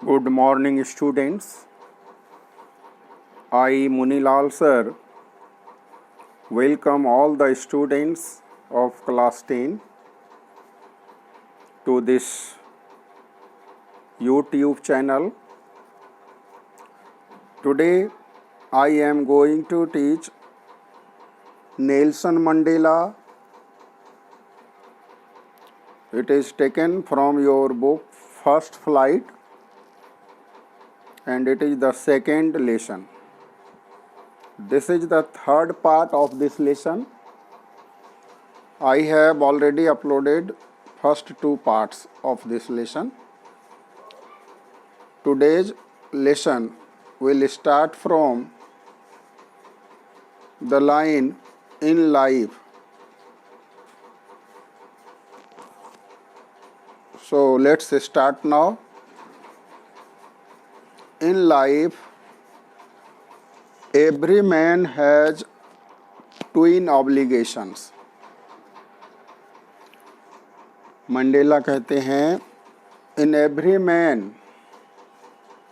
Good morning, students. I, Munilal sir, welcome all the students of class 10 to this YouTube channel. Today, I am going to teach Nelson Mandela. It is taken from your book First Flight, and it is the second lesson. This is the third part of this lesson. I have already uploaded first two parts of this lesson. Today's lesson will start from the line in life. So let's start now. In life, every man has twin obligations. Mandela कहते हैं in every man,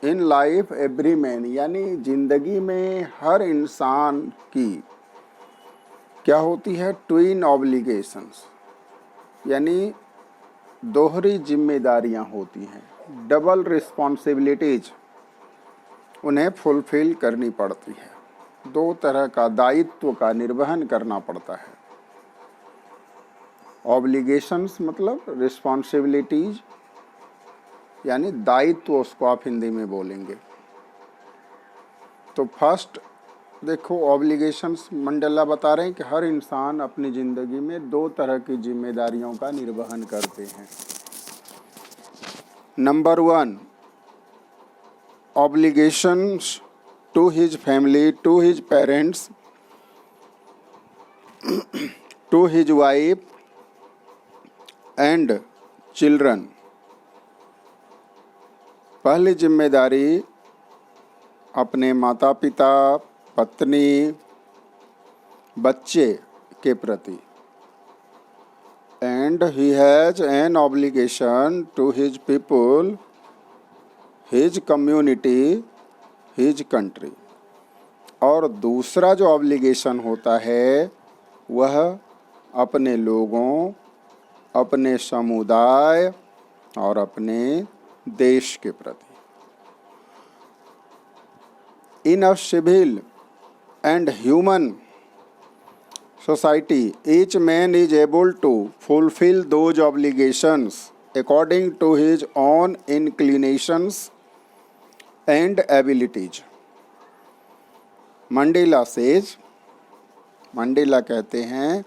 in life every man, यानी जिंदगी में हर इंसान की क्या होती है? ट्विन ऑब्लिगेशंस, यानी दोहरी जिम्मेदारियां होती हैं, डबल रिस्पॉन्सिबिलिटीज उन्हें फुलफिल करनी पड़ती है। दो तरह का दायित्व का निर्वहन करना पड़ता है। ऑब्लिगेशंस मतलब रिस्पॉन्सिबिलिटीज, यानी दायित्व, उसको आप हिंदी में बोलेंगे। तो फर्स्ट देखो, ऑब्लिगेशंस मंडेला बता रहे हैं कि हर इंसान अपनी ज़िंदगी में दो तरह की जिम्मेदारियों का निर्वहन करते हैं। Number 1, obligations to his family, to his parents, to his wife and children. पहली जिम्मेदारी अपने माता पिता, पत्नी, बच्चे के प्रति। And he has an obligation to his people, his community, his country. और दूसरा जो ऑब्लिगेशन होता है वह अपने लोगों, अपने समुदाय और अपने देश के प्रति। In a civil and human society, each man is able to fulfil those obligations according to his own inclinations and abilities. Mandela कहते हैं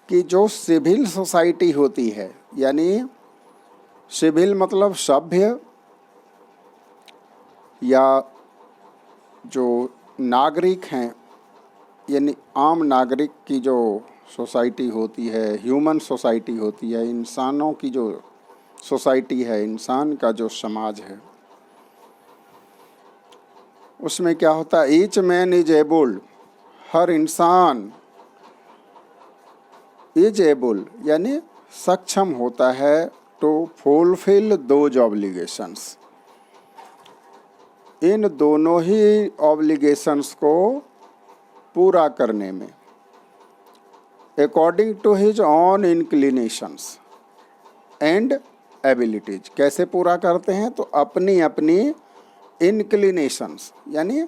कि जो सिविल सोसाइटी होती है, यानी सिविल मतलब सभ्य या जो नागरिक हैं, यानी आम नागरिक की जो सोसाइटी होती है, ह्यूमन सोसाइटी होती है, इंसानों की जो सोसाइटी है, इंसान का जो समाज है, उसमें क्या होता है? ईच मैन इज एबल्ड, हर इंसान इज एबल यानी सक्षम होता है टू फुलफिल दोज ऑब्लिगेशंस, इन दोनों ही ऑब्लिगेशंस को पूरा करने में। According to his own inclinations and abilities. कैसे पूरा करते हैं? तो अपनी अपनी इंक्लिनेशंस, यानी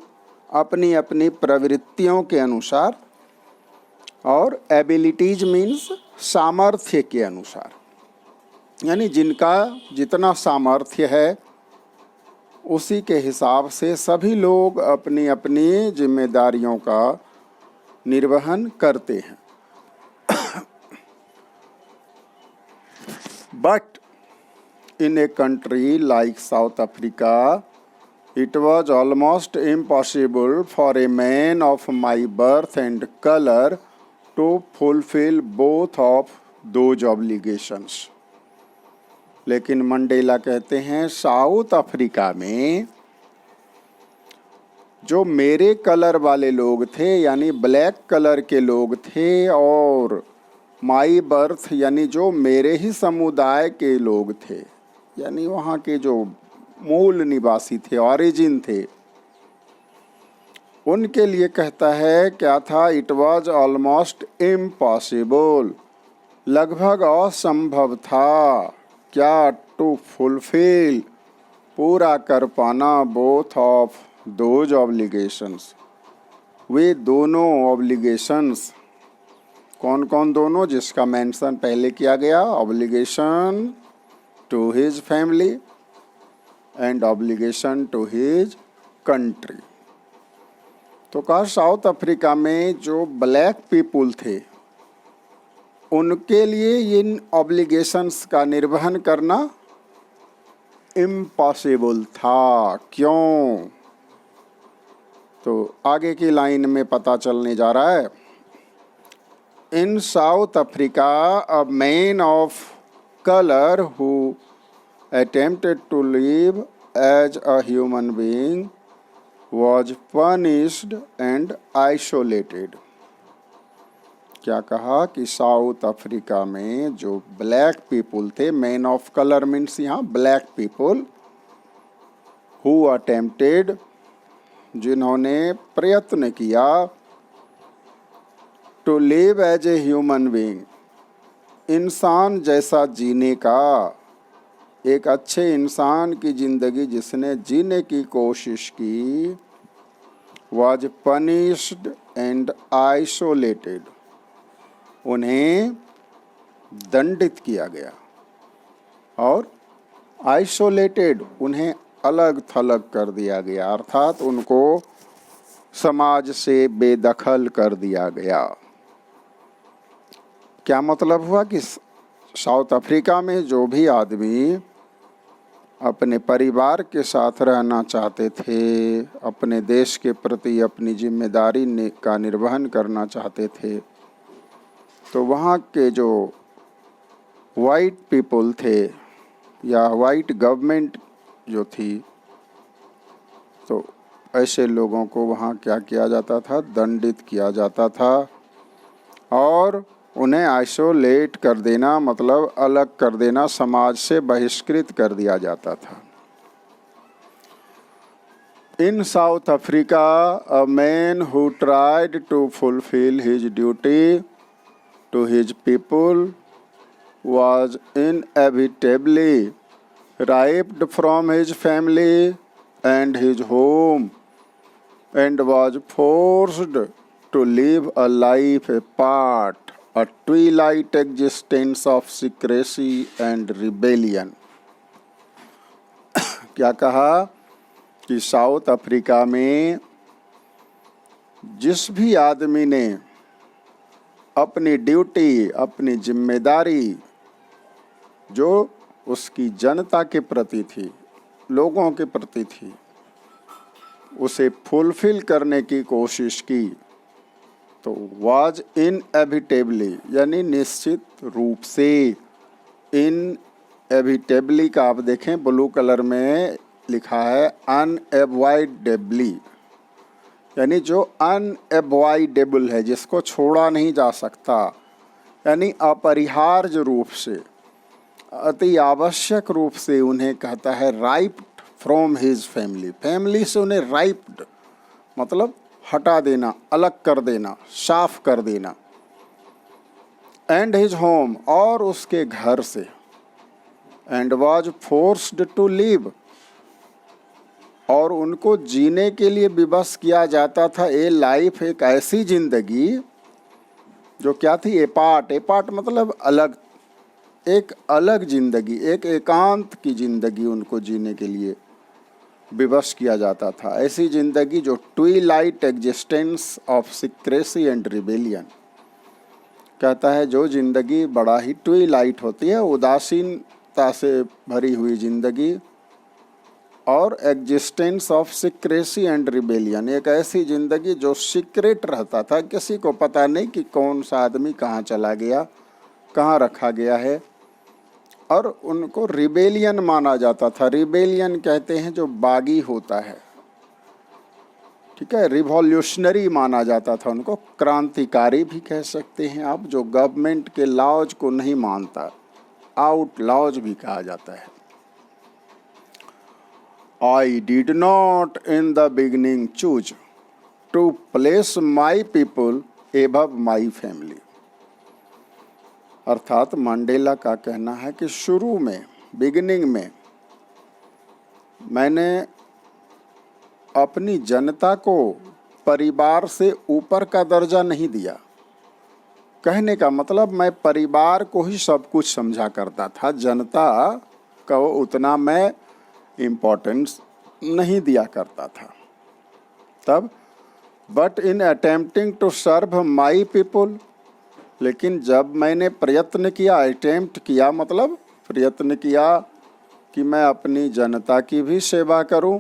अपनी अपनी प्रवृत्तियों के अनुसार, और एबिलिटीज मीन्स सामर्थ्य के अनुसार, यानी जिनका जितना सामर्थ्य है उसी के हिसाब से सभी लोग अपनी अपनी जिम्मेदारियों का निर्वहन करते हैं। But in a country like South Africa, it was almost impossible for a man of my birth and color to fulfill both of those obligations. लेकिन मंडेला कहते हैं साउथ अफ्रीका में जो मेरे कलर वाले लोग थे, यानी ब्लैक कलर के लोग थे, और माई बर्थ यानी जो मेरे ही समुदाय के लोग थे, यानी वहाँ के जो मूल निवासी थे, ओरिजिन थे, उनके लिए कहता है क्या था, इट वॉज ऑलमोस्ट इम्पॉसिबल, लगभग असंभव था, क्या, टू फुलफिल, पूरा कर पाना, बोथ ऑफ दोज ऑब्लिगेशंस, वे दोनों ऑब्लिगेशंस, कौन कौन दोनों, जिसका मेंशन पहले किया गया, obligation to his family and obligation to his country. तो कहा साउथ अफ्रीका में जो ब्लैक पीपुल थे उनके लिए इन ऑब्लिगेशंस का निर्वहन करना इम्पॉसिबल था। क्यों? तो आगे की लाइन में पता चलने जा रहा है। In South Africa a man of colour who attempted to live as a human being was punished and isolated। क्या कहा कि साउथ अफ्रीका में जो ब्लैक पीपुल थे, मैन ऑफ कलर मीन्स यहाँ ब्लैक पीपुल, हु अटेम्प्टेड, जिन्होंने प्रयत्न किया, to live as a human being, इंसान जैसा जीने का, एक अच्छे इंसान की ज़िंदगी जिसने जीने की कोशिश की, वाज पनिश्ड एंड आइसोलेटेड, उन्हें दंडित किया गया और आइसोलेटेड, उन्हें अलग थलग कर दिया गया, अर्थात उनको समाज से बेदखल कर दिया गया। क्या मतलब हुआ कि साउथ अफ्रीका में जो भी आदमी अपने परिवार के साथ रहना चाहते थे, अपने देश के प्रति अपनी जिम्मेदारी का निर्वहन करना चाहते थे, तो वहाँ के जो वाइट पीपल थे या वाइट गवर्नमेंट जो थी, तो ऐसे लोगों को वहाँ क्या किया जाता था, दंडित किया जाता था और उन्हें आइसोलेट कर देना, मतलब अलग कर देना, समाज से बहिष्कृत कर दिया जाता था। In South Africa a man who tried to fulfil his duty to his people was inevitably ripped from his family and his home and was forced to live a life apart, a twilight existence of secrecy and rebellion। क्या कहा कि south Africa में जिस भी आदमी ने अपनी duty, अपनी जिम्मेदारी जो उसकी जनता के प्रति थी, लोगों के प्रति थी, उसे फुलफिल करने की कोशिश की, तो वाज इनएविटेबली, यानी निश्चित रूप से, इनएविटेबली का आप देखें ब्लू कलर में लिखा है अनएवॉइडेबली, यानी जो अनएवॉइडेबल है, जिसको छोड़ा नहीं जा सकता, यानी अपरिहार्य रूप से, अति आवश्यक रूप से उन्हें कहता है राइप्ड फ्रॉम हिज फैमिली, फैमिली से उन्हें राइप्ड मतलब हटा देना, अलग कर देना, साफ कर देना, एंड हिज होम, और उसके घर से, and was forced to live, और उनको जीने के लिए विवश किया जाता था ए लाइफ, एक ऐसी जिंदगी जो क्या थी, एपार्ट, एपार्ट मतलब अलग, एक अलग जिंदगी, एक एकांत की जिंदगी उनको जीने के लिए विवश किया जाता था। ऐसी जिंदगी जो Twilight existence of secrecy and rebellion, कहता है जो जिंदगी बड़ा ही ट्विलाइट होती है, उदासीनता से भरी हुई जिंदगी, और existence of secrecy and rebellion, एक ऐसी ज़िंदगी जो सीक्रेट रहता था, किसी को पता नहीं कि कौन सा आदमी कहाँ चला गया, कहाँ रखा गया है, और उनको रिबेलियन माना जाता था। रिबेलियन कहते हैं जो बागी होता है, ठीक है, रिवॉल्यूशनरी माना जाता था उनको, क्रांतिकारी भी कह सकते हैं आप, जो गवर्नमेंट के लॉज को नहीं मानता, आउट लॉज भी कहा जाता है। I did not in the beginning choose to place my people above my family। अर्थात मंडेला का कहना है कि शुरू में, बिगिनिंग में, मैंने अपनी जनता को परिवार से ऊपर का दर्जा नहीं दिया। कहने का मतलब मैं परिवार को ही सब कुछ समझा करता था, जनता को उतना मैं इम्पोर्टेंस नहीं दिया करता था तब। But in attempting to serve my people, लेकिन जब मैंने प्रयत्न किया, अटेम्प्ट किया मतलब प्रयत्न किया कि मैं अपनी जनता की भी सेवा करूं,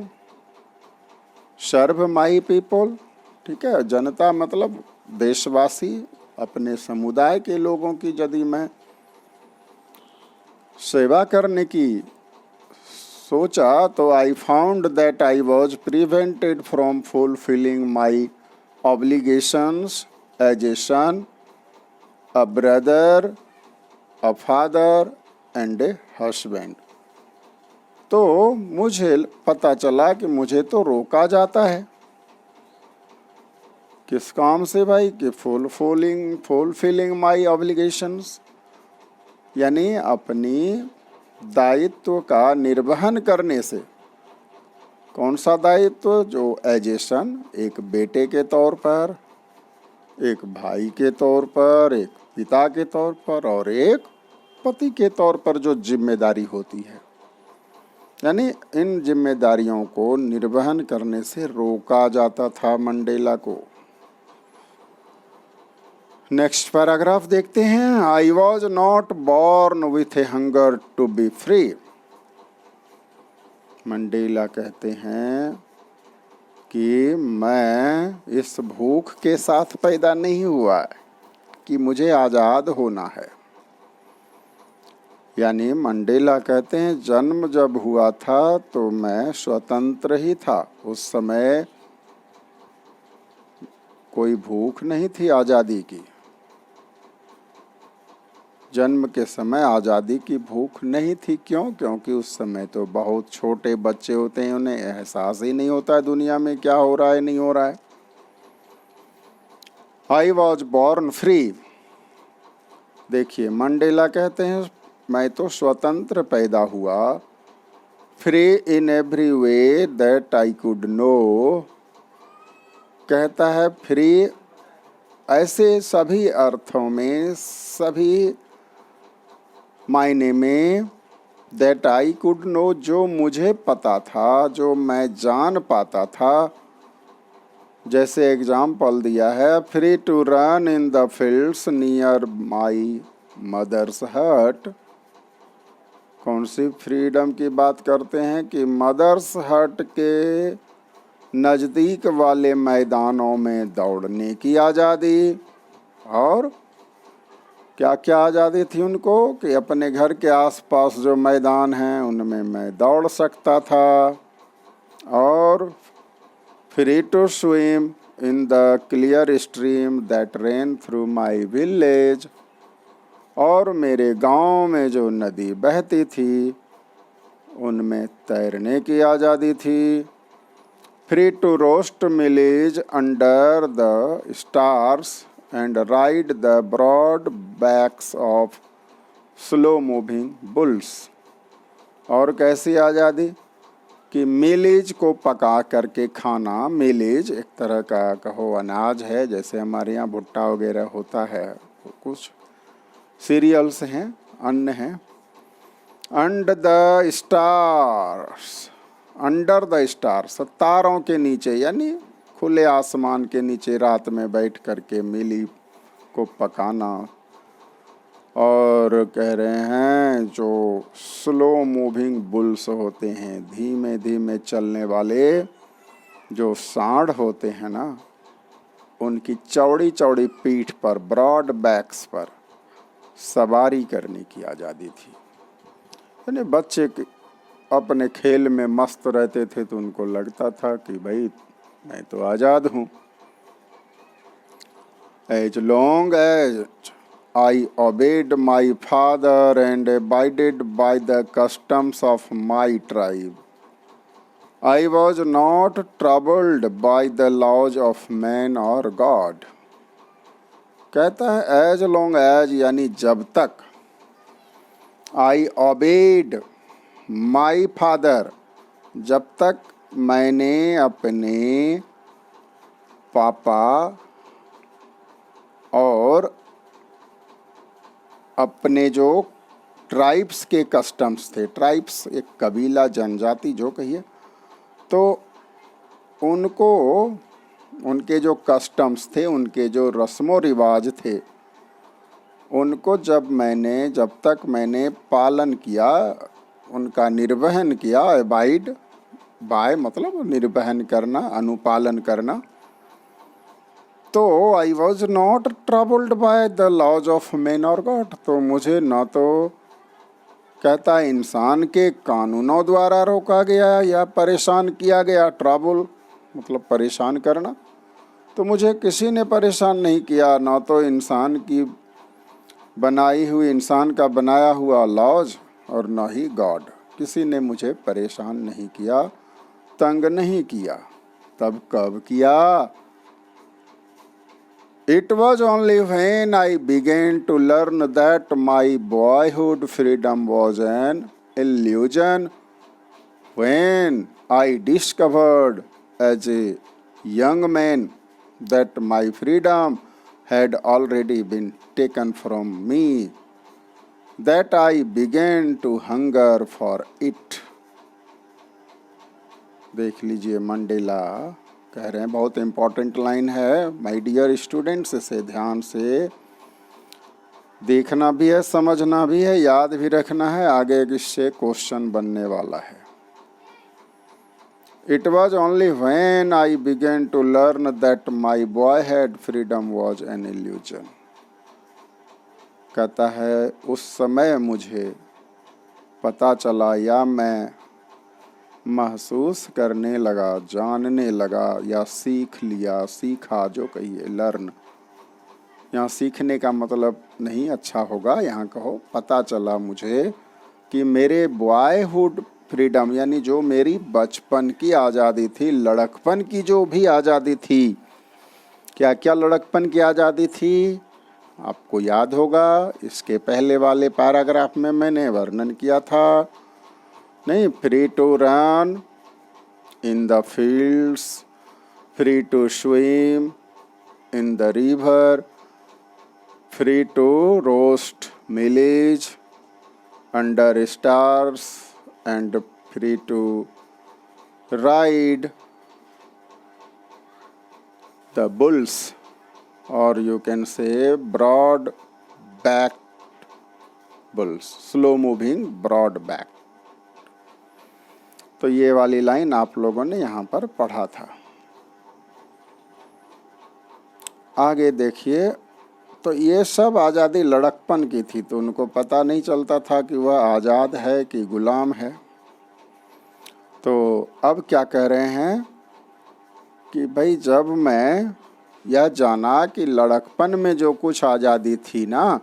सर्व माई पीपल, ठीक है, जनता मतलब देशवासी, अपने समुदाय के लोगों की यदि मैं सेवा करने की सोचा तो I found that I was prevented from fulfilling my obligations as a son, a brother, a father and a husband. तो मुझे पता चला कि मुझे तो रोका जाता है किस काम से भाई, कि फुलफिलिंग माई ऑब्लिगेशंस, यानी अपनी दायित्व का निर्वहन करने से। कौन सा दायित्व? जो एज ए सन, एक बेटे के तौर पर, एक भाई के तौर पर, एक पिता के तौर पर और एक पति के तौर पर जो जिम्मेदारी होती है, यानी इन जिम्मेदारियों को निर्वहन करने से रोका जाता था मंडेला को। नेक्स्ट पैराग्राफ देखते हैं। I was not born with a hunger to be free. Mandela कहते हैं कि मैं इस भूख के साथ पैदा नहीं हुआ कि मुझे आज़ाद होना है। यानी मंडेला कहते हैं जन्म जब हुआ था तो मैं स्वतंत्र ही था, उस समय कोई भूख नहीं थी आज़ादी की। जन्म के समय आज़ादी की भूख नहीं थी। क्यों? क्योंकि उस समय तो बहुत छोटे बच्चे होते हैं, उन्हें एहसास ही नहीं होता है दुनिया में क्या हो रहा है, नहीं हो रहा है। I was born free. देखिए मंडेला कहते हैं मैं तो स्वतंत्र पैदा हुआ, free in every way that I could know. कहता है फ्री ऐसे सभी अर्थों में, सभी मायने में, दैट आई कुड नो, जो मुझे पता था, जो मैं जान पाता था। जैसे एग्जाम्पल दिया है, free to run in the fields near my mother's hut. कौन सी फ्रीडम की बात करते हैं? कि मदर्स हट के नज़दीक वाले मैदानों में दौड़ने की आज़ादी। और क्या क्या आज़ादी थी उनको? कि अपने घर के आसपास जो मैदान हैं उनमें मैं दौड़ सकता था। और free to swim in the clear stream that ran through my village. और मेरे गांव में जो नदी बहती थी उनमें तैरने की आज़ादी थी। Free to roast mealies under the stars and ride the broad backs of slow moving bulls. और कैसी आज़ादी? कि मिलेज को पका करके खाना। मिलेज एक तरह का कहो अनाज है, जैसे हमारे यहाँ भुट्टा वगैरह होता है, कुछ सीरियल्स हैं, अन्न हैं। Under the stars, under the stars, तारों के नीचे, यानी खुले आसमान के नीचे रात में बैठ करके मिली को पकाना। और कह रहे हैं जो स्लो मूविंग बुल्स होते हैं, धीमे धीमे चलने वाले जो सांड होते हैं ना, उनकी चौड़ी चौड़ी पीठ पर, ब्रॉड बैक्स पर सवारी करने की आज़ादी थी। यानी बच्चे अपने खेल में मस्त रहते थे तो उनको लगता था कि भाई मैं तो आज़ाद हूँ। As long as I obeyed my father and abided by the customs of my tribe. I was not troubled by the laws of man or God. कहता है एज लॉन्ग एज यानी जब तक, आई ओबेड माई फादर, जब तक मैंने अपने पापा और अपने जो ट्राइब्स के कस्टम्स थे, ट्राइब्स एक कबीला जनजाति जो कहिए, तो उनको उनके जो कस्टम्स थे, उनके जो रस्मों रिवाज थे, उनको जब तक मैंने पालन किया, उनका निर्वहन किया, अबाइड बाय मतलब निर्वहन करना, अनुपालन करना, तो I was not troubled by the laws of man or God, तो मुझे न तो कहता है इंसान के कानूनों द्वारा रोका गया या परेशान किया गया, ट्रबल मतलब परेशान करना, तो मुझे किसी ने परेशान नहीं किया, ना तो इंसान की बनाई हुई, इंसान का बनाया हुआ लॉज, और ना ही गॉड, किसी ने मुझे परेशान नहीं किया, तंग नहीं किया। तब कब किया? It was only when I began to learn that my boyhood freedom was an illusion, when I discovered as a young man that my freedom had already been taken from me, that I began to hunger for it. देख लीजिए, Mandela कह रहे हैं, बहुत important line है my dear students, इसे ध्यान से देखना भी है, समझना भी है, याद भी रखना है, आगे इससे क्वेश्चन बनने वाला है। It was only when I began to learn that my boyhood freedom was an illusion. कहता है उस समय मुझे पता चला या मैं महसूस करने लगा, जानने लगा, या सीख लिया, सीखा जो कहिए, लर्न, यहाँ सीखने का मतलब नहीं अच्छा होगा, यहाँ कहो पता चला मुझे कि मेरे बॉयहुड फ्रीडम यानी जो मेरी बचपन की आज़ादी थी, लड़कपन की जो भी आज़ादी थी, क्या क्या लड़कपन की आज़ादी थी आपको याद होगा, इसके पहले वाले पैराग्राफ में मैंने वर्णन किया था, नहीं, free to run in the fields, free to swim in the river, free to roast mealies under stars and free to ride the bulls, और you can say broad back bulls, slow moving broad back. तो ये वाली line आप लोगों ने यहाँ पर पढ़ा था। आगे देखिए, तो ये सब आज़ादी लड़कपन की थी, तो उनको पता नहीं चलता था कि वह आज़ाद है कि गुलाम है। तो अब क्या कह रहे हैं कि भाई जब मैं यह जाना कि लड़कपन में जो कुछ आज़ादी थी ना,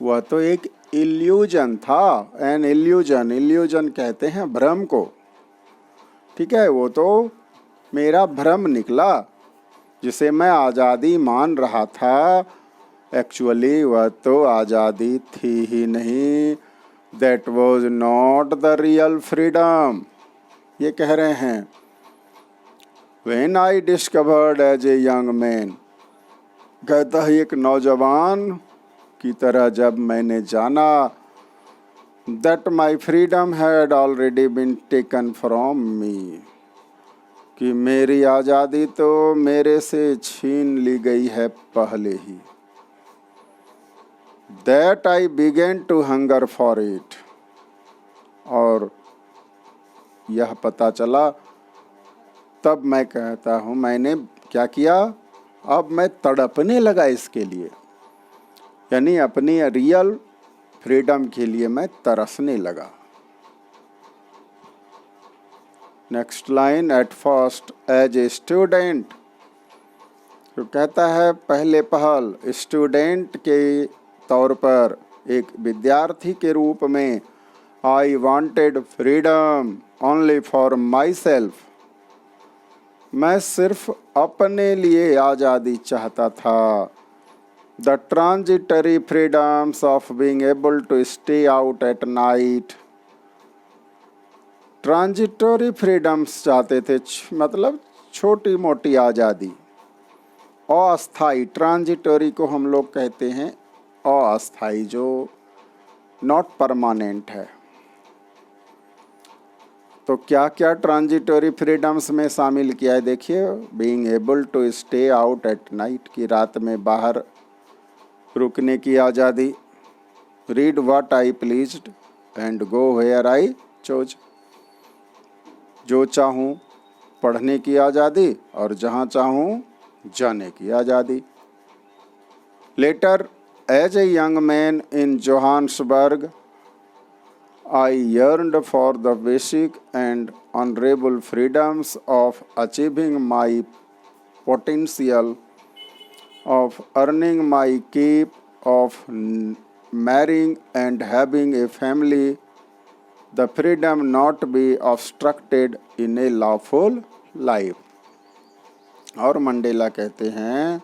वह तो एक इल्यूजन था, एन इल्यूजन, इल्यूजन कहते हैं भ्रम को, ठीक है, वो तो मेरा भ्रम निकला, जिसे मैं आज़ादी मान रहा था, एक्चुअली वह तो आज़ादी थी ही नहीं, that was not the real freedom. ये कह रहे हैं when I discovered as a young man, कहता है एक नौजवान की तरह जब मैंने जाना, that my freedom had already been taken from me, कि मेरी आज़ादी तो मेरे से छीन ली गई है पहले ही, that I began to hunger for it, और यह पता चला तब मैं कहता हूँ मैंने क्या किया, अब मैं तड़पने लगा इसके लिए, यानी अपनी रियल फ्रीडम के लिए मैं तरसने लगा। Next line, at first as a student, तो कहता है पहले पहल स्टूडेंट के तौर पर, एक विद्यार्थी के रूप में, I wanted freedom only for myself. मैं सिर्फ अपने लिए आज़ादी चाहता था. The transitory freedoms of being able to stay out at night. Transitory freedoms चाहते थे, मतलब छोटी मोटी आज़ादी. अस्थाई, ट्रांजिटरी को हम लोग कहते हैं अस्थाई, जो नॉट परमानेंट है. तो क्या क्या ट्रांजिटरी फ्रीडम्स में शामिल किया है देखिए. Being able to stay out at night, की रात में बाहर रुकने की आज़ादी. Read what I pleased and go where I chose, जो चाहूँ पढ़ने की आज़ादी और जहाँ चाहूँ जाने की आज़ादी. Later, as a young man in Johannesburg, I yearned for the basic and honorable freedoms of achieving my potential, of earning my keep, of marrying and having a family, the freedom not be obstructed in a lawful life. और Mandela कहते हैं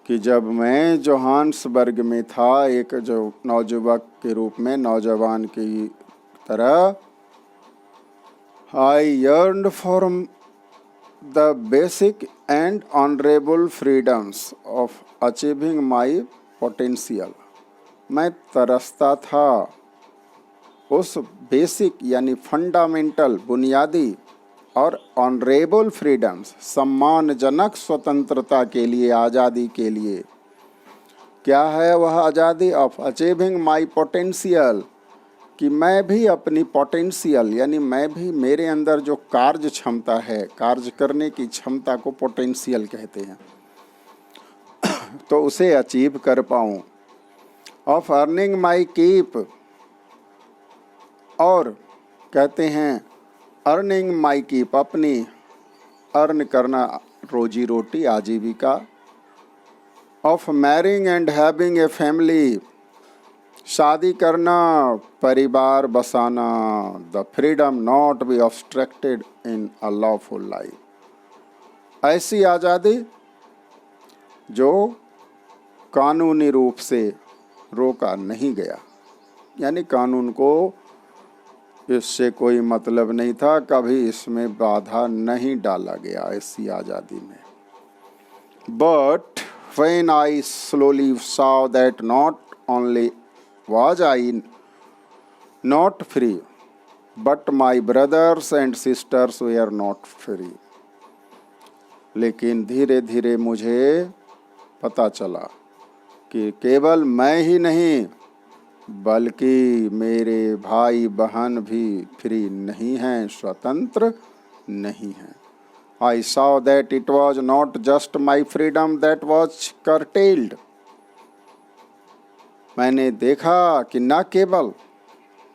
कि जब मैं Johannesburg में था, एक जो नौजुवक के रूप में, नौजवान की तरह, I yearned for the basic and honorable freedoms of achieving my potential. मैं तरसता था उस बेसिक यानी फंडामेंटल, बुनियादी और ऑनरेबल फ्रीडम्स, सम्मानजनक स्वतंत्रता के लिए, आज़ादी के लिए. क्या है वह आज़ादी? ऑफ अचीविंग माई पोटेंशियल, कि मैं भी अपनी पोटेंशियल यानी मैं भी, मेरे अंदर जो कार्य क्षमता है, कार्य करने की क्षमता को पोटेंशियल कहते हैं, तो उसे अचीव कर पाऊँ. ऑफ अर्निंग माई कीप, और कहते हैं अर्निंग माई कीप, अपनी अर्न करना, रोजी रोटी, आजीविका. Of marrying and having a family, शादी करना, परिवार बसाना. The freedom not be obstructed in a lawful life, ऐसी आज़ादी जो कानूनी रूप से रोका नहीं गया, यानी कानून को इससे कोई मतलब नहीं था, कभी इसमें बाधा नहीं डाला गया ऐसी आज़ादी में. But when I slowly saw that not only was I not free, but my brothers and sisters were not free. लेकिन धीरे धीरे मुझे पता चला कि केवल मैं ही नहीं, बल्कि मेरे भाई बहन भी फ्री नहीं हैं, स्वतंत्र नहीं हैं. I saw that it was not just my freedom that was curtailed. मैंने देखा कि न केवल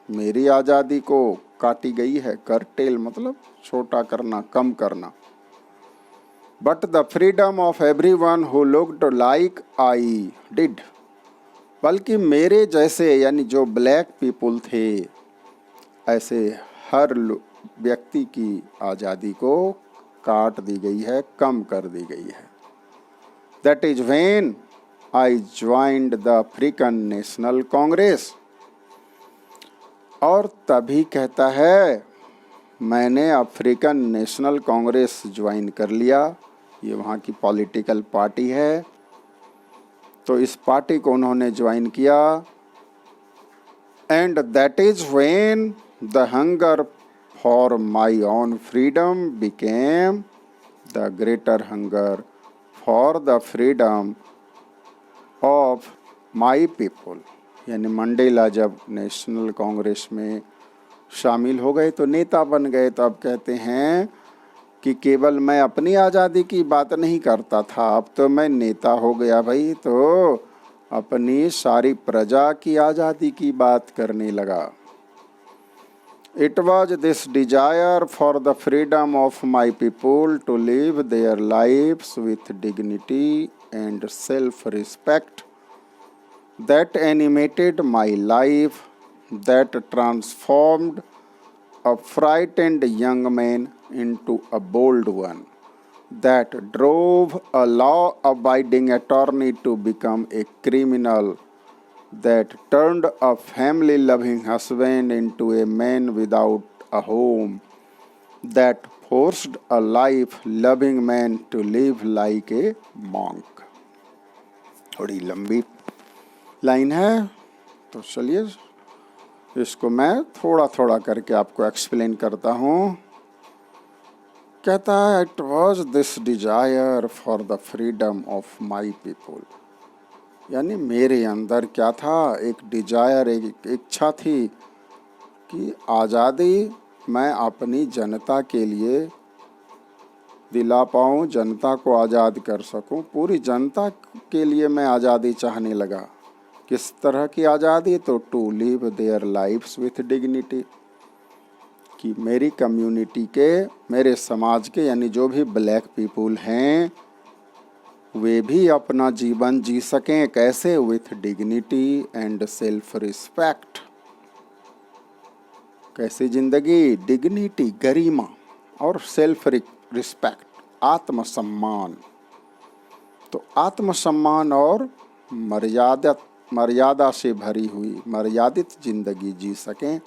मेरी आज़ादी को काटी गई है, करटेल मतलब छोटा करना, कम करना, but the freedom of everyone who looked like I did, बल्कि मेरे जैसे यानी जो ब्लैक पीपल थे, ऐसे हर व्यक्ति की आज़ादी को काट दी गई है, कम कर दी गई है. That is when I joined the African National Congress. और तभी कहता है मैंने अफ्रीकन नेशनल कांग्रेस ज्वाइन कर लिया. ये वहाँ की पॉलिटिकल पार्टी है, तो इस पार्टी को उन्होंने ज्वाइन किया. And that is when the hunger for my own freedom became the greater hunger for the freedom of my people. यानी मंडेला जब नेशनल कांग्रेस में शामिल हो गए तो नेता बन गए, तो अब कहते हैं कि केवल मैं अपनी आज़ादी की बात नहीं करता था, अब तो मैं नेता हो गया भाई, तो अपनी सारी प्रजा की आज़ादी की बात करने लगा. It was this desire for the freedom of my people to live their lives with dignity and self-respect that animated my life that transformed a frightened young man into a bold one, that drove a law-abiding attorney to become a criminal, that turned a family-loving husband into a man without a home, that forced a life-loving man to live like a monk. थोड़ी लंबी line है, तो चलिए इसको मैं थोड़ा थोड़ा करके आपको एक्सप्लेन करता हूँ। कहता है, it was this desire for the freedom of my people, यानी मेरे अंदर क्या था, एक डिजायर, एक इच्छा थी कि आज़ादी मैं अपनी जनता के लिए दिला पाऊँ, जनता को आज़ाद कर सकूँ। पूरी जनता के लिए मैं आज़ादी चाहने लगा। किस तरह की आज़ादी? तो to live their lives with dignity, कि मेरी कम्युनिटी के, मेरे समाज के, यानी जो भी ब्लैक पीपुल हैं वे भी अपना जीवन जी सकें। कैसे? With dignity and self respect. कैसी जिंदगी? डिग्निटी, गरिमा, और सेल्फ रिस्पेक्ट, आत्मसम्मान। तो आत्मसम्मान और मर्यादा से भरी हुई मर्यादित जिंदगी जी सकें।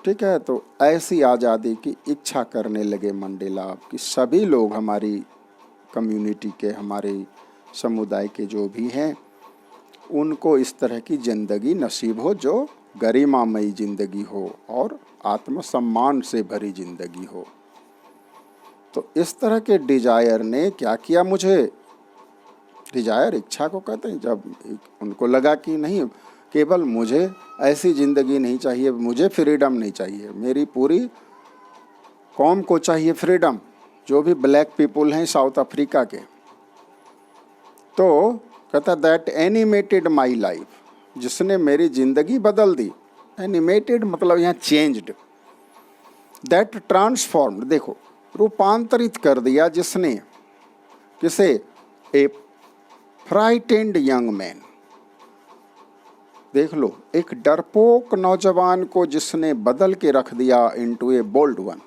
ठीक है, तो ऐसी आज़ादी की इच्छा करने लगे मंडेला कि सभी लोग, हमारी कम्युनिटी के, हमारे समुदाय के जो भी हैं, उनको इस तरह की ज़िंदगी नसीब हो जो गरिमामयी ज़िंदगी हो और आत्मसम्मान से भरी ज़िंदगी हो। तो इस तरह के डिजायर ने क्या किया मुझे, डिजायर इच्छा को कहते हैं, जब उनको लगा कि नहीं, केवल मुझे ऐसी ज़िंदगी नहीं चाहिए, मुझे फ्रीडम नहीं चाहिए, मेरी पूरी कौम को चाहिए फ्रीडम, जो भी ब्लैक पीपुल हैं साउथ अफ्रीका के। तो कहता दैट एनिमेटेड माई लाइफ, जिसने मेरी ज़िंदगी बदल दी। एनिमेटेड मतलब यहाँ चेंज्ड। दैट ट्रांसफॉर्म्ड, देखो रूपांतरित कर दिया जिसने, किसे? ए फ्राइटेंड यंग मैन। देख लो, एक डरपोक नौजवान को जिसने बदल के रख दिया इनटू ए बोल्ड वन।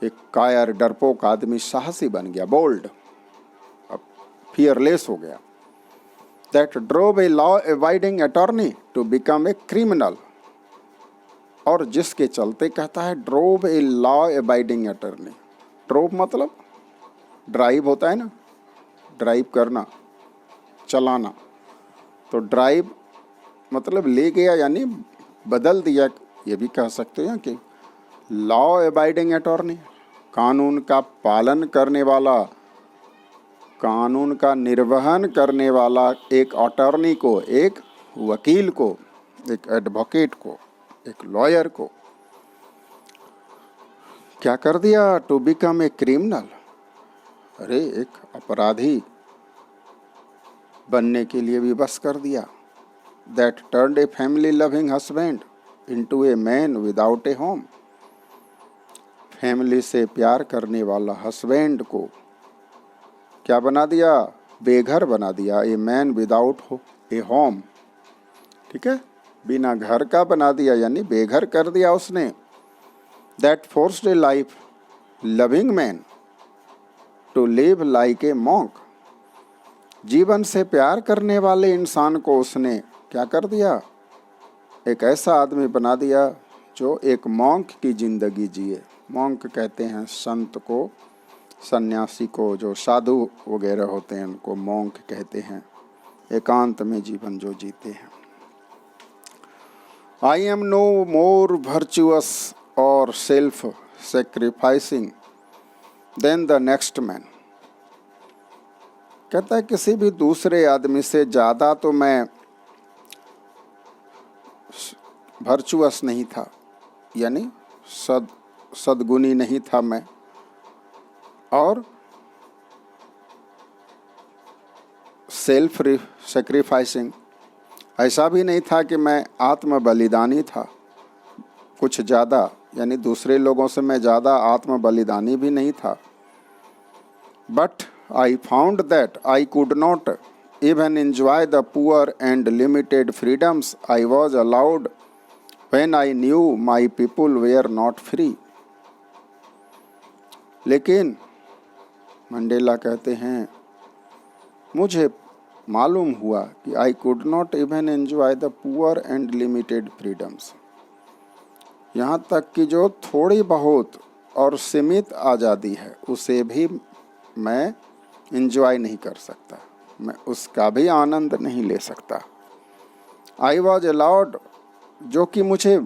एक कायर डरपोक आदमी साहसी बन गया, बोल्ड, अब फियरलेस हो गया। That drove a law abiding attorney to become a criminal, और जिसके चलते कहता है drove a law abiding attorney. Drove मतलब ड्राइव होता है ना, ड्राइव करना, चलाना। तो ड्राइव मतलब ले गया, यानी बदल दिया, ये भी कह सकते हैं कि लॉ अबाइडिंग अटॉर्नी, कानून का पालन करने वाला, कानून का निर्वहन करने वाला एक अटॉर्नी को, एक वकील को, एक एडवोकेट को, एक लॉयर को क्या कर दिया? टू बिकम ए क्रिमिनल, अरे एक अपराधी बनने के लिए विवश कर दिया। That turned a family loving husband into a man without A home, family से प्यार करने वाला हस्बैंड को क्या बना दिया? बेघर बना दिया। A man without A home, ठीक है, बिना घर का बना दिया, यानी बेघर कर दिया उसने। That forced a life loving man to live like a monk, जीवन से प्यार करने वाले इंसान को उसने क्या कर दिया? एक ऐसा आदमी बना दिया जो एक मॉन्क की ज़िंदगी जिए। मॉन्क कहते हैं संत को, सन्यासी को, जो साधु वगैरह होते हैं उनको मॉन्क कहते हैं, एकांत में जीवन जो जीते हैं। I am no more virtuous or self sacrificing than the next man, कहता है किसी भी दूसरे आदमी से ज़्यादा तो मैं वर्चुअस नहीं था, यानी सद्गुणी नहीं था मैं, और सेल्फ सेक्रीफाइसिंग, ऐसा भी नहीं था कि मैं आत्म बलिदानी था कुछ ज़्यादा, यानी दूसरे लोगों से मैं ज़्यादा आत्म बलिदानी भी नहीं था। But I found that I could not even enjoy the poor and limited freedoms I was allowed when I knew my people were not free. लेकिन मंडेला कहते हैं मुझे मालूम हुआ कि I could not even enjoy the poor and limited freedoms. यहाँ तक कि जो थोड़ी बहुत और सीमित आज़ादी है उसे भी मैं enjoy नहीं कर सकता, मैं उसका भी आनंद नहीं ले सकता. I was allowed, जो कि मुझे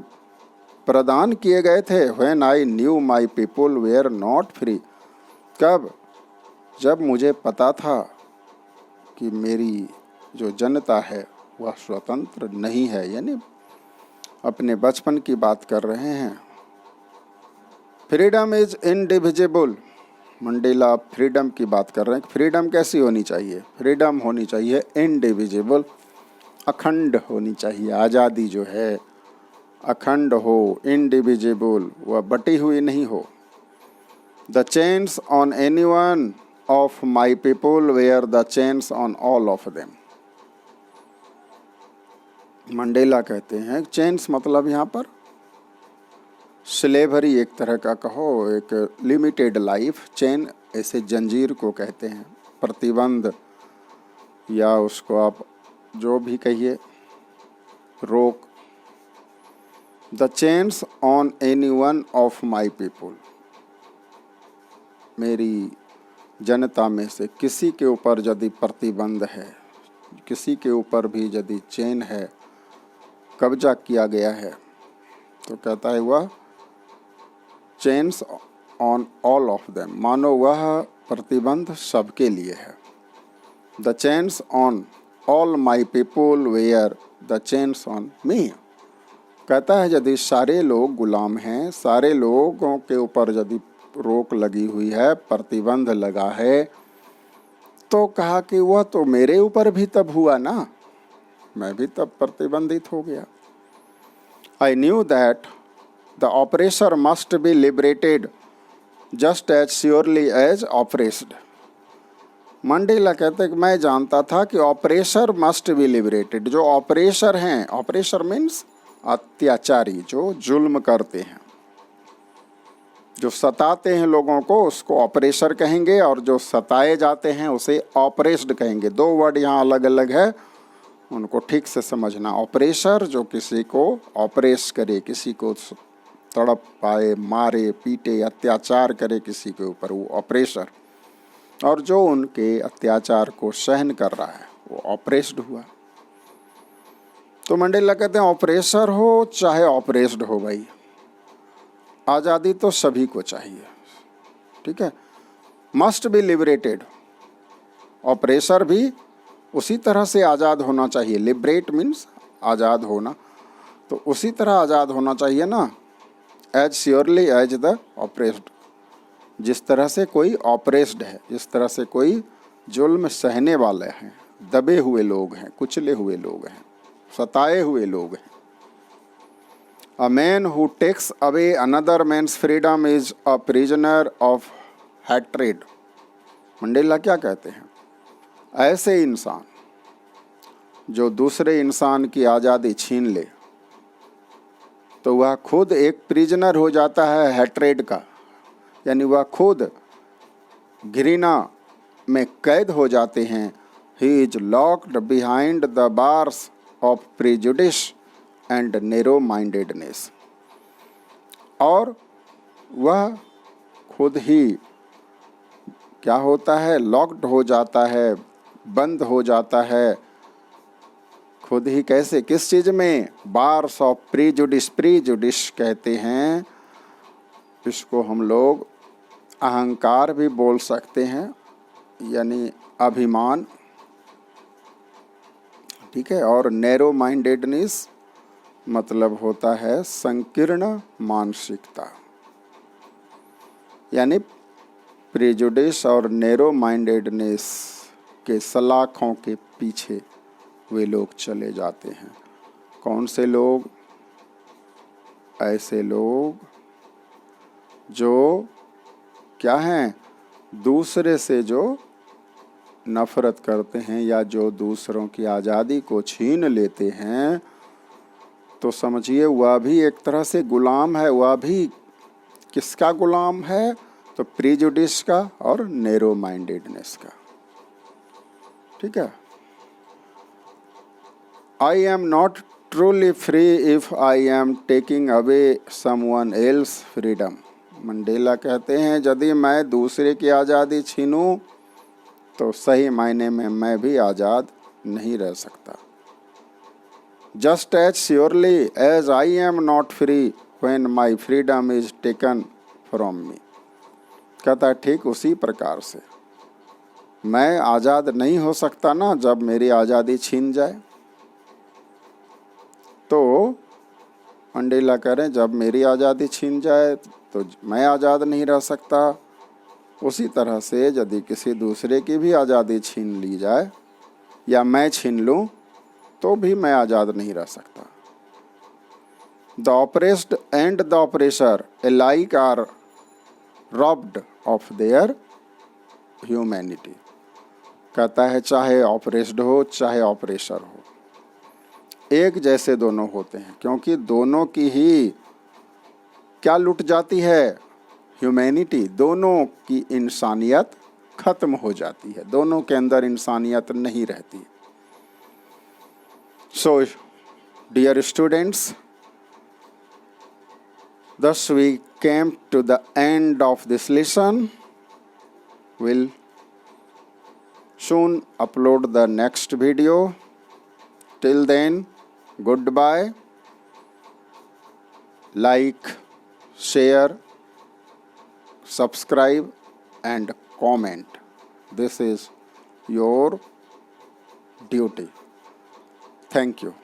प्रदान किए गए थे, when I knew my people were not free. कब? जब मुझे पता था कि मेरी जो जनता है वह स्वतंत्र नहीं है, यानी अपने बचपन की बात कर रहे हैं. Freedom is indivisible. Mandela freedom की बात कर रहे हैं. फ्रीडम कैसी होनी चाहिए? फ्रीडम होनी चाहिए इनडिविजिबल, अखंड होनी चाहिए. आज़ादी जो है अखंड हो, इनडिविजिबल, वह बटी हुई नहीं हो. The chains on anyone of my people were the chains on all of them. Mandela कहते हैं चेन्स मतलब यहाँ पर स्लेवरी एक तरह का कहो, एक लिमिटेड लाइफ. चेन ऐसे जंजीर को कहते हैं, प्रतिबंध या उसको आप जो भी कहिए, रोक. The chains on any one of my people, मेरी जनता में से किसी के ऊपर यदि प्रतिबंध है, किसी के ऊपर भी यदि चेन है, कब्जा किया गया है, तो कहता है वह chains on all of them, मानो वह प्रतिबंध सबके लिए है. The chains on all my people were the chains on me. कहता है यदि सारे लोग गुलाम हैं, सारे लोगों के ऊपर यदि रोक लगी हुई है, प्रतिबंध लगा है, तो कहा कि वह तो मेरे ऊपर भी तब हुआ ना, मैं भी तब प्रतिबंधित हो गया. I knew that the oppressor must be liberated just as surely as oppressed. Mandela कहते हैं कि मैं जानता था कि ऑपरेशर मस्ट बी लिबरेटेड. जो ऑपरेशर हैं, ऑपरेशर मीन्स अत्याचारी, जो जुल्म करते हैं, जो सताते हैं लोगों को, उसको ऑपरेशर कहेंगे, और जो सताए जाते हैं उसे ऑपरेस्ड कहेंगे. दो वर्ड यहाँ अलग अलग है, उनको ठीक से समझना. ऑपरेशर जो किसी को ऑपरेस करे, किसी को तड़प पाए, मारे पीटे, अत्याचार करे किसी के ऊपर, वो ऑपरेशर. और जो उनके अत्याचार को सहन कर रहा है वो ऑपरेस्ड हुआ. तो मंडेला कहते हैं ऑपरेशर हो चाहे ऑपरेस्ड हो, भाई आज़ादी तो सभी को चाहिए. ठीक है. मस्ट बी लिबरेटेड, ऑपरेशर भी उसी तरह से आज़ाद होना चाहिए. लिबरेट मीन्स आज़ाद होना, तो उसी तरह आज़ाद होना चाहिए ना. As surely as the oppressed, जिस तरह से कोई ऑपरेस्ड है, जिस तरह से कोई जुल्म सहने वाले हैं, दबे हुए लोग हैं, कुचले हुए लोग हैं, सताए हुए लोग हैं. A man who takes away another man's freedom is a prisoner of hatred. Mandela क्या कहते हैं? ऐसे इंसान जो दूसरे इंसान की आज़ादी छीन ले तो वह खुद एक प्रिजनर हो जाता है हैट्रेड का, यानी वह खुद घृणा में कैद हो जाते हैं. He is locked behind the bars of prejudice and narrow mindedness. और वह खुद ही क्या होता है? लॉक्ड हो जाता है, बंद हो जाता है. खुद ही कैसे? किस चीज़ में? Bars of prejudice. प्रीजुडिस कहते हैं, इसको हम लोग अहंकार भी बोल सकते हैं, यानी अभिमान. ठीक है. और नैरो माइंडेडनेस मतलब होता है संकीर्ण मानसिकता. यानी प्रेजुडिस और नैरो माइंडेडनेस के सलाखों के पीछे वे लोग चले जाते हैं. कौन से लोग? ऐसे लोग जो क्या हैं? दूसरे से जो नफरत करते हैं या जो दूसरों की आज़ादी को छीन लेते हैं, तो समझिए वह भी एक तरह से गुलाम है। वह भी किसका गुलाम है? तो प्रीजुडिस का और नैरो माइंडेडनेस का। ठीक है। आई am not truly free if I am taking away someone else freedom. Mandela कहते हैं यदि मैं दूसरे की आज़ादी छीनूं तो सही मायने में मैं भी आज़ाद नहीं रह सकता। Just as surely as I am not free when my freedom is taken from me. कहता है ठीक उसी प्रकार से मैं आज़ाद नहीं हो सकता ना जब मेरी आज़ादी छीन जाए। तो मंडेला कह रहे हैं जब मेरी आज़ादी छीन जाए तो मैं आज़ाद नहीं रह सकता। उसी तरह से यदि किसी दूसरे की भी आज़ादी छीन ली जाए या मैं छीन लूँ तो भी मैं आज़ाद नहीं रह सकता। The oppressed and the oppressor alike are robbed of their humanity. कहता है चाहे ऑपरेस्ड हो चाहे ऑपरेसर हो, एक जैसे दोनों होते हैं, क्योंकि दोनों की ही क्या लुट जाती है? ह्यूमैनिटी। दोनों की इंसानियत खत्म हो जाती है, दोनों के अंदर इंसानियत नहीं रहती। So, dear students, thus we came to the end of this lesson. We'll soon upload the next video. Till then, goodbye. Like, share, subscribe and comment. This is your duty. Thank you.